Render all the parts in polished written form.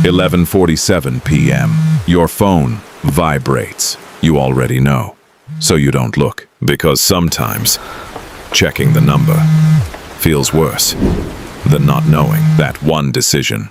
11:47 p.m. Your phone vibrates. You already know. So you don't look. Because sometimes checking the number feels worse than not knowing that one decision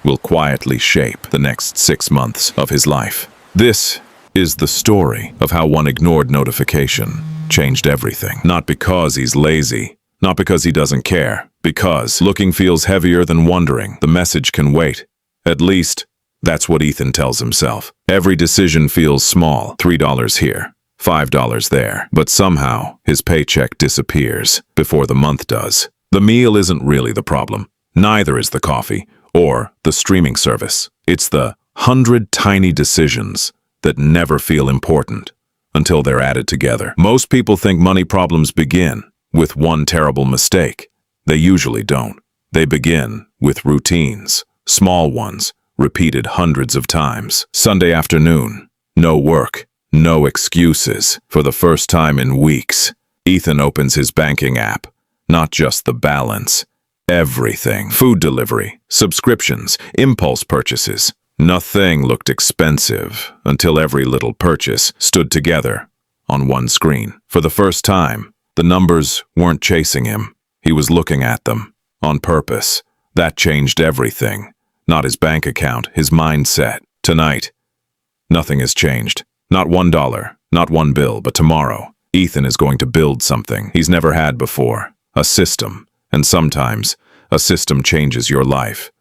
will quietly shape the next 6 months of his life. This is the story of how one ignored notification changed everything. Not because he's lazy, not because he doesn't care, because looking feels heavier than wondering. The message can wait. At least, that's what Ethan tells himself. Every decision feels small. $3 here, $5 there. But somehow, his paycheck disappears before the month does. The meal isn't really the problem. Neither is the coffee or the streaming service. It's the 100 tiny decisions that never feel important until they're added together. Most people think money problems begin with one terrible mistake. They usually don't. They begin with routines, small ones, repeated hundreds of times. Sunday afternoon, no work, no excuses. For the first time in weeks, Ethan opens his banking app. Not just the balance, everything. Food delivery, subscriptions, impulse purchases. Nothing looked expensive until every little purchase stood together on one screen. For the first time, the numbers weren't chasing him. He was looking at them on purpose. That changed everything. Not his bank account, his mindset. Tonight, nothing has changed. Not $1, not one bill, but tomorrow, Ethan is going to build something he's never had before. A system. And sometimes, a system changes your life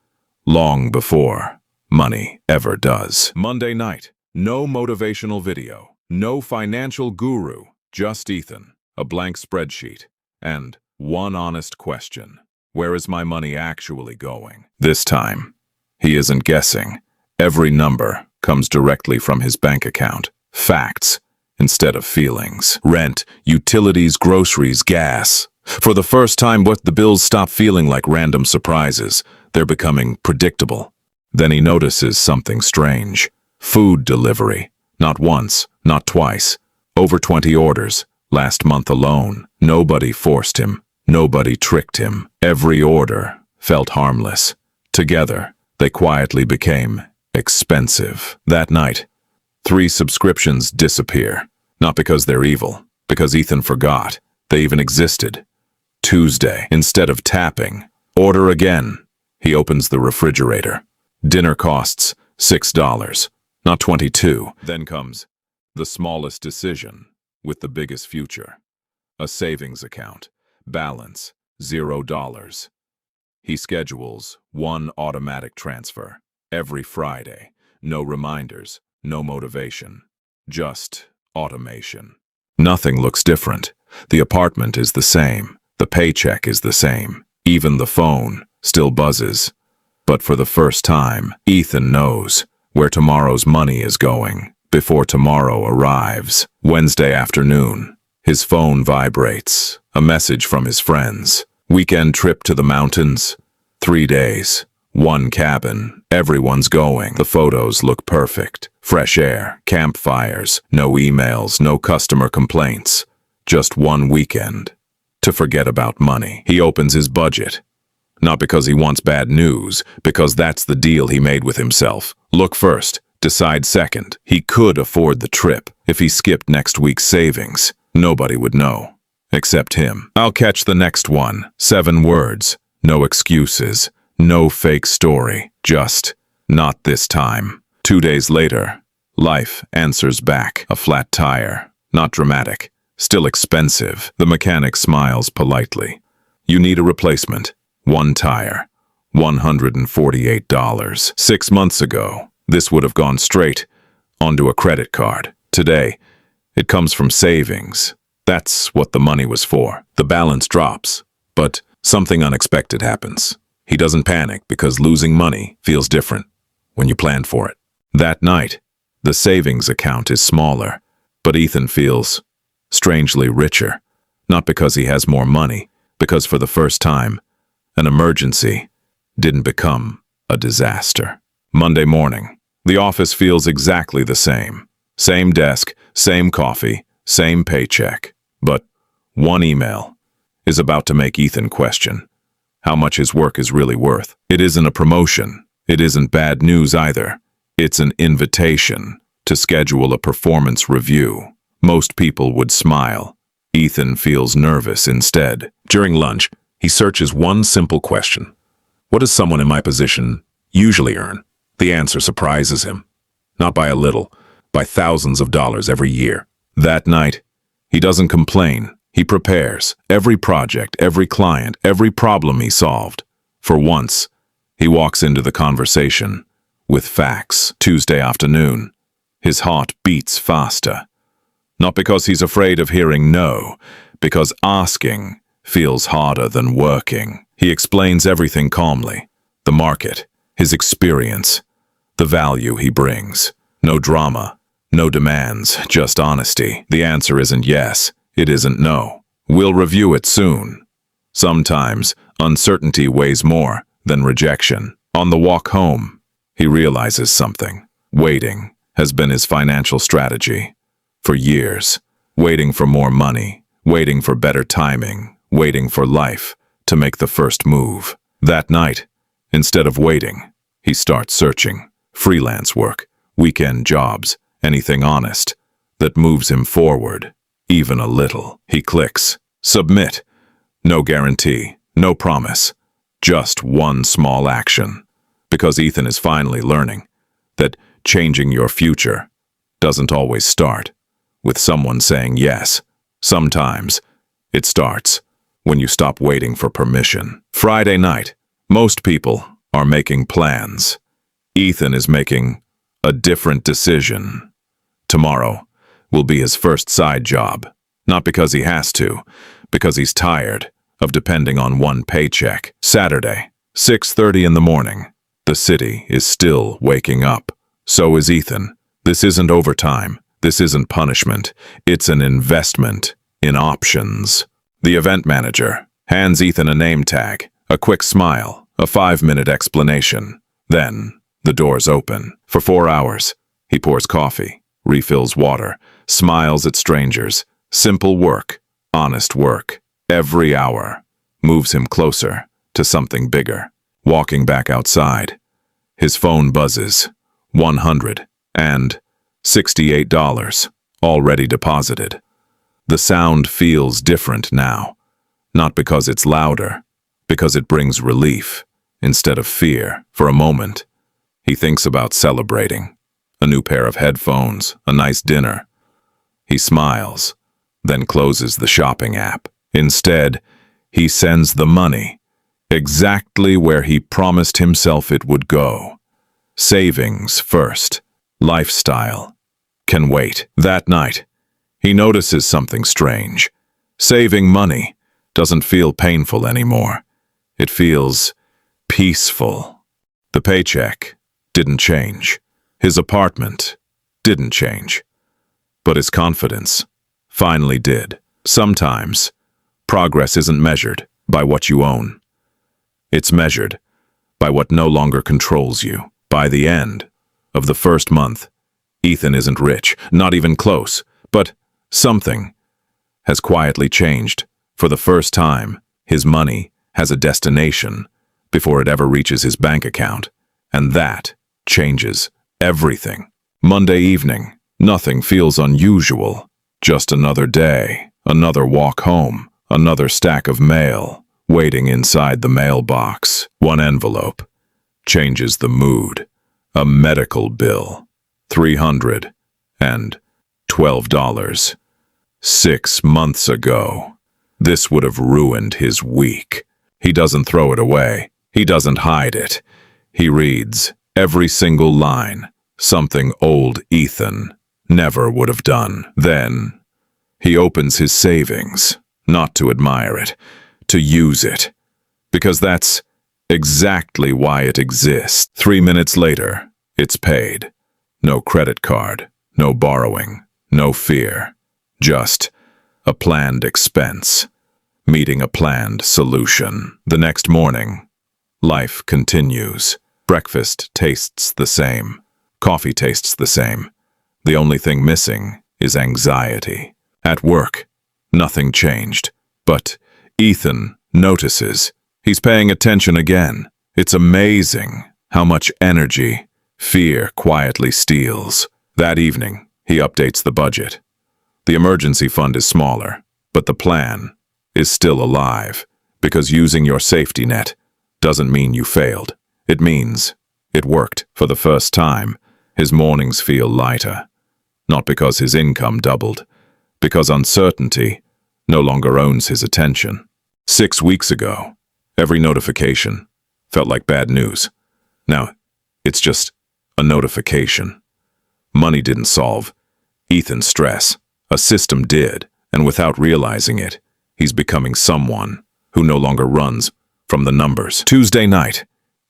long before money ever does. Monday night, no motivational video, no financial guru, just Ethan, a blank spreadsheet, and one honest question. Where is my money actually going? This time, he isn't guessing. Every number comes directly from his bank account. Facts instead of feelings. Rent, utilities, groceries, gas. For the first time, the bills stop feeling like random surprises. They're becoming predictable. Then he notices something strange. Food delivery. Not once, not twice. Over 20 orders. Last month alone. Nobody forced him. Nobody tricked him. Every order felt harmless. Together, they quietly became expensive. That night, 3 subscriptions disappear. Not because they're evil, because Ethan forgot they even existed. Tuesday, instead of tapping, order again. He opens the refrigerator. Dinner costs $6, not 22. Then comes the smallest decision with the biggest future. A savings account. Balance, $0. He schedules one automatic transfer every Friday. No reminders, no motivation, just automation. Nothing looks different. The apartment is the same. The paycheck is the same. Even the phone still buzzes. But for the first time, Ethan knows where tomorrow's money is going before tomorrow arrives. Wednesday afternoon, his phone vibrates. A message from his friends. Weekend trip to the mountains. 3 days. 1 cabin. Everyone's going. The photos look perfect. Fresh air, campfires, no emails, no customer complaints. Just one weekend to forget about money. He opens his budget. Not because he wants bad news, because that's the deal he made with himself. Look first, decide second. He could afford the trip. If he skipped next week's savings, nobody would know. Except him. I'll catch the next one. 7 words. No excuses. No fake story. Just, not this time. 2 days later, life answers back. A flat tire. Not dramatic. Still expensive. The mechanic smiles politely. You need a replacement. 1 tire. $148. 6 months ago, this would have gone straight onto a credit card. Today, it comes from savings. That's what the money was for. The balance drops, but something unexpected happens. He doesn't panic because losing money feels different when you plan for it. That night, the savings account is smaller, but Ethan feels strangely richer. Not because he has more money, because for the first time, an emergency didn't become a disaster. Monday morning, the office feels exactly the same. Same desk, same coffee, same paycheck. But one email is about to make Ethan question how much his work is really worth. It isn't a promotion. It isn't bad news either. It's an invitation to schedule a performance review. Most people would smile. Ethan feels nervous instead. During lunch, he searches one simple question. What does someone in my position usually earn? The answer surprises him. Not by a little, by thousands of dollars every year. That night, he doesn't complain. He prepares. Every project, every client, every problem he solved. For once, he walks into the conversation with facts. Tuesday afternoon, his heart beats faster. Not because he's afraid of hearing no, because asking feels harder than working. He explains everything calmly. The market, his experience, the value he brings. No drama, no demands, just honesty. The answer isn't yes, it isn't no. We'll review it soon. Sometimes, uncertainty weighs more than rejection. On the walk home, he realizes something. Waiting has been his financial strategy. For years, waiting for more money, waiting for better timing, waiting for life to make the first move. That night, instead of waiting, he starts searching. Freelance work, weekend jobs, anything honest that moves him forward, even a little. He clicks, submit. No guarantee, no promise, just one small action. Because Ethan is finally learning that changing your future doesn't always start with someone saying yes. Sometimes it starts when you stop waiting for permission. Friday night, most people are making plans. Ethan is making a different decision. Tomorrow will be his first side job. Not because he has to, because he's tired of depending on one paycheck. Saturday, 6:30 in the morning. The city is still waking up. So is Ethan. This isn't overtime. This isn't punishment. It's an investment in options. The event manager hands Ethan a name tag, a quick smile, a 5-minute explanation. Then, the doors open. For 4 hours, he pours coffee, refills water, smiles at strangers. Simple work, honest work. Every hour moves him closer to something bigger. Walking back outside, his phone buzzes. $168 already deposited. The sound feels different now, not because it's louder, because it brings relief instead of fear. For a moment, he thinks about celebrating. A new pair of headphones, a nice dinner. He smiles, then closes the shopping app. Instead, he sends the money exactly where he promised himself it would go. Savings first. Lifestyle can wait. That night, he notices something strange. Saving money doesn't feel painful anymore. It feels peaceful. The paycheck didn't change. His apartment didn't change. But his confidence finally did. Sometimes, progress isn't measured by what you own. It's measured by what no longer controls you. By the end of the first month, Ethan isn't rich, not even close, but something has quietly changed. For the first time, his money has a destination before it ever reaches his bank account, and that changes everything. Monday evening, nothing feels unusual. Just another day, another walk home, another stack of mail waiting inside the mailbox. One envelope changes the mood. A medical bill, $312. 6 months ago. This would have ruined his week. He doesn't throw it away. He doesn't hide it. He reads every single line, something old Ethan never would have done. Then, he opens his savings, not to admire it, to use it, because that's exactly why it exists. 3 minutes later, it's paid. No credit card, no borrowing, no fear. Just a planned expense, meeting a planned solution. The next morning, life continues. Breakfast tastes the same. Coffee tastes the same. The only thing missing is anxiety. At work, nothing changed. But Ethan notices. He's paying attention again. It's amazing. how much energy fear quietly steals. That evening, he updates the budget. The emergency fund is smaller, but the plan is still alive, because using your safety net doesn't mean you failed. It means it worked. For the first time, his mornings feel lighter, not because his income doubled, because uncertainty no longer owns his attention. 6 weeks ago, every notification felt like bad news. Now, it's just a notification. Money didn't solve Ethan's stress. A system did, and without realizing it, he's becoming someone who no longer runs from the numbers. Tuesday night,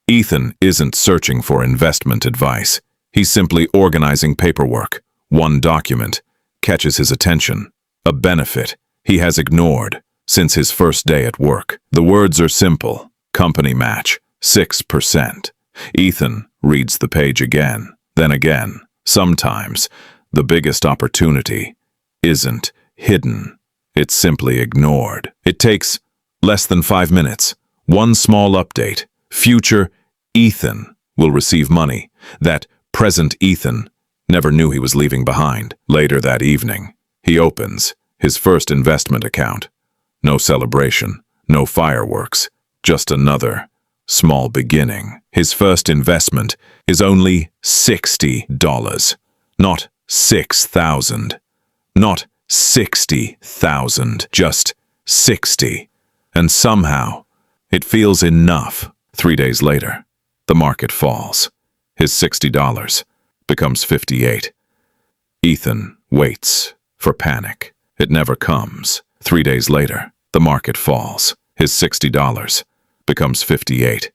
Ethan isn't searching for investment advice. He's simply organizing paperwork. One document catches his attention, a benefit he has ignored since his first day at work. The words are simple: company match, 6%. Ethan reads the page again, then again. Sometimes, the biggest opportunity isn't hidden. It's simply ignored. It takes less than 5 minutes. One small update. Future Ethan will receive money that present Ethan never knew he was leaving behind. Later that evening, he opens his first investment account. No celebration, no fireworks, just another small beginning. His first investment is only $60, not 6,000, not 60,000, just 60. And somehow, it feels enough. 3 days later, the market falls. His $60 becomes 58. Ethan waits for panic. It never comes. 3 days later, the market falls. His $60 becomes 58.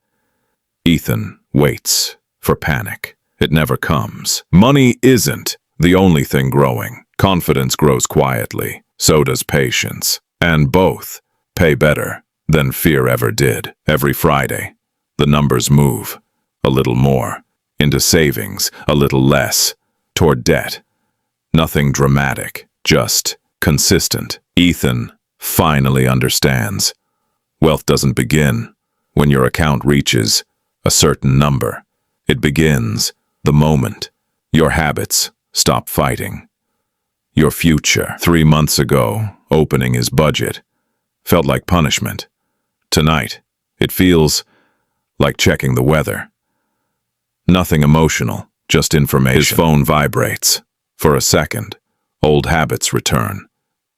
Ethan waits for panic. It never comes. Money isn't the only thing growing. Confidence grows quietly. So does patience. And both pay better than fear ever did. Every Friday, the numbers move a little more into savings, a little less toward debt. Nothing dramatic, just consistent. Ethan finally understands. Wealth doesn't begin when your account reaches a certain number. It begins the moment your habits stop fighting. Your future. 3 months ago, opening his budget felt like punishment. Tonight, it feels like checking the weather. Nothing emotional, just information. His phone vibrates. For a second, old habits return.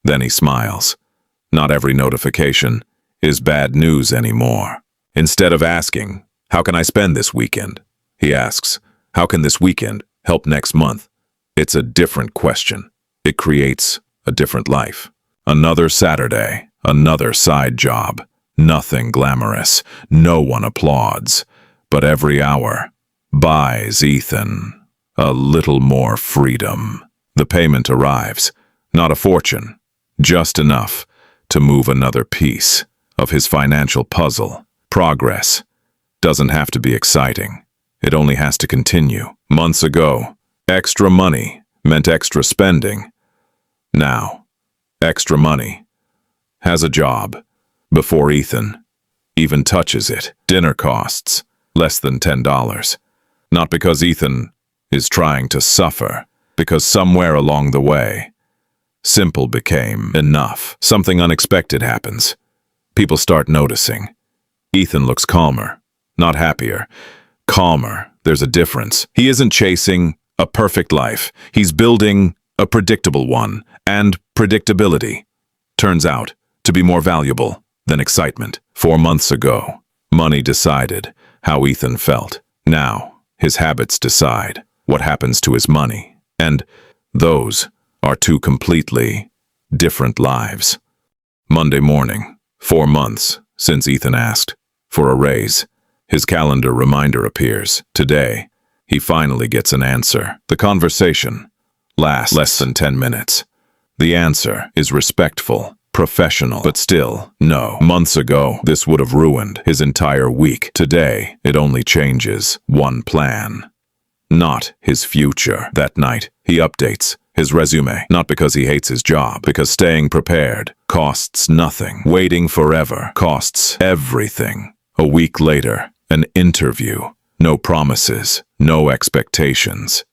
Then he smiles. Not every notification is bad news anymore. Instead of asking, "How can I spend this weekend?" he asks, "How can this weekend help next month?" It's a different question. It creates a different life. Another Saturday, another side job. Nothing glamorous. No one applauds. But every hour buys Ethan a little more freedom. The payment arrives. Not a fortune. Just enough to move another piece of his financial puzzle. Progress doesn't have to be exciting. It only has to continue. Months ago, extra money meant extra spending. Now, extra money has a job before Ethan even touches it. Dinner costs less than $10. Not because Ethan is trying to suffer, because somewhere along the way, simple became enough. Something unexpected happens. People start noticing. Ethan looks calmer, not happier. Calmer. There's a difference. He isn't chasing a perfect life. He's building a predictable one, and predictability turns out to be more valuable than excitement. 4 months ago, money decided how Ethan felt. Now, his habits decide what happens to his money. And those are two completely different lives. Monday morning, 4 months since Ethan asked for a raise. His calendar reminder appears. Today, he finally gets an answer. The conversation lasts less than 10 minutes. The answer is respectful, professional, but still, no. Months ago, this would have ruined his entire week. Today, it only changes one plan, not his future. That night, he updates his resume, not because he hates his job, because staying prepared costs nothing. Waiting forever costs everything. A week later, an interview. No promises, no expectations.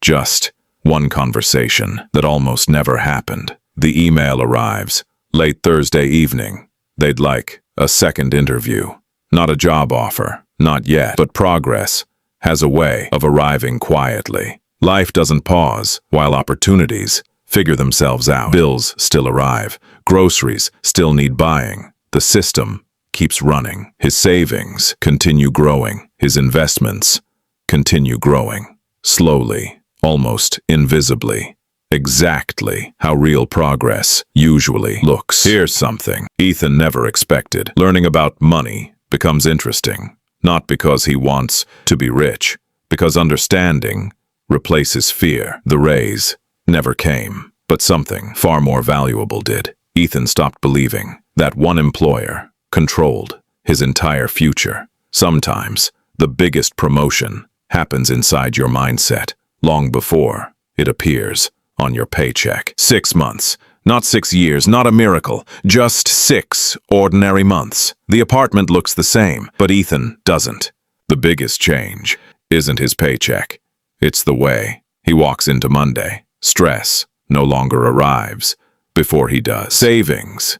Just one conversation that almost never happened. The email arrives late Thursday evening. They'd like a second interview. Not a job offer, not yet, but progress has a way of arriving quietly. Life doesn't pause while opportunities figure themselves out. Bills still arrive. Groceries still need buying. The system keeps running. His savings continue growing. His investments continue growing. Slowly, almost invisibly. Exactly how real progress usually looks. Here's something Ethan never expected. Learning about money becomes interesting, not because he wants to be rich, because understanding replaces fear. The raise never came, but something far more valuable did. Ethan stopped believing that one employer controlled his entire future. Sometimes the biggest promotion happens inside your mindset, long before it appears on your paycheck. 6 months, not 6 years, not a miracle, just 6 ordinary months. The apartment looks the same, but Ethan doesn't. The biggest change isn't his paycheck. It's the way he walks into Monday. Stress no longer arrives before he does. Savings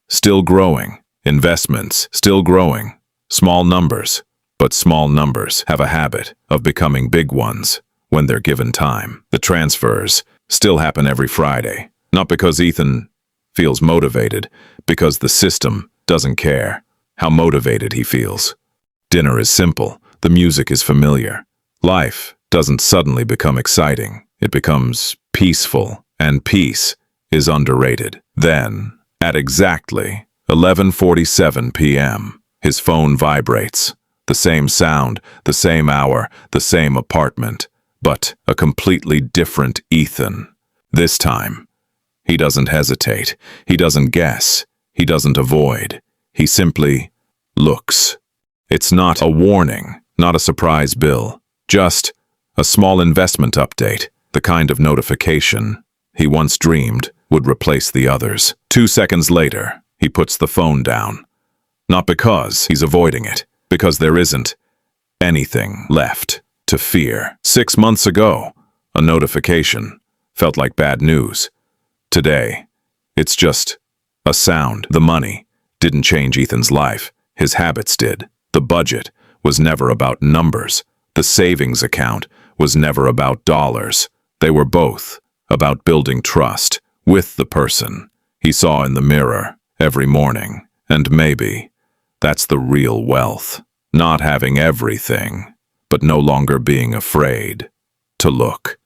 still growing. Investments still growing. Small numbers, but small numbers have a habit of becoming big ones when they're given time. The transfers still happen every Friday, not because Ethan feels motivated, because the system doesn't care how motivated he feels. Dinner is simple. The music is familiar. Life doesn't suddenly become exciting. It becomes peaceful, and peace is underrated. Then, at exactly 11:47 p.m., his phone vibrates. The same sound, the same hour, the same apartment, but a completely different Ethan. This time, he doesn't hesitate. He doesn't guess. He doesn't avoid. He simply looks. It's not a warning, not a surprise bill, just a small investment update, the kind of notification he once dreamed would replace the others. 2 seconds later, he puts the phone down. Not because he's avoiding it, because there isn't anything left to fear. 6 months ago, a notification felt like bad news. Today, it's just a sound. The money didn't change Ethan's life. His habits did. The budget was never about numbers. The savings account was never about dollars. They were both about building trust with the person he saw in the mirror every morning. And maybe that's the real wealth. Not having everything, but no longer being afraid to look.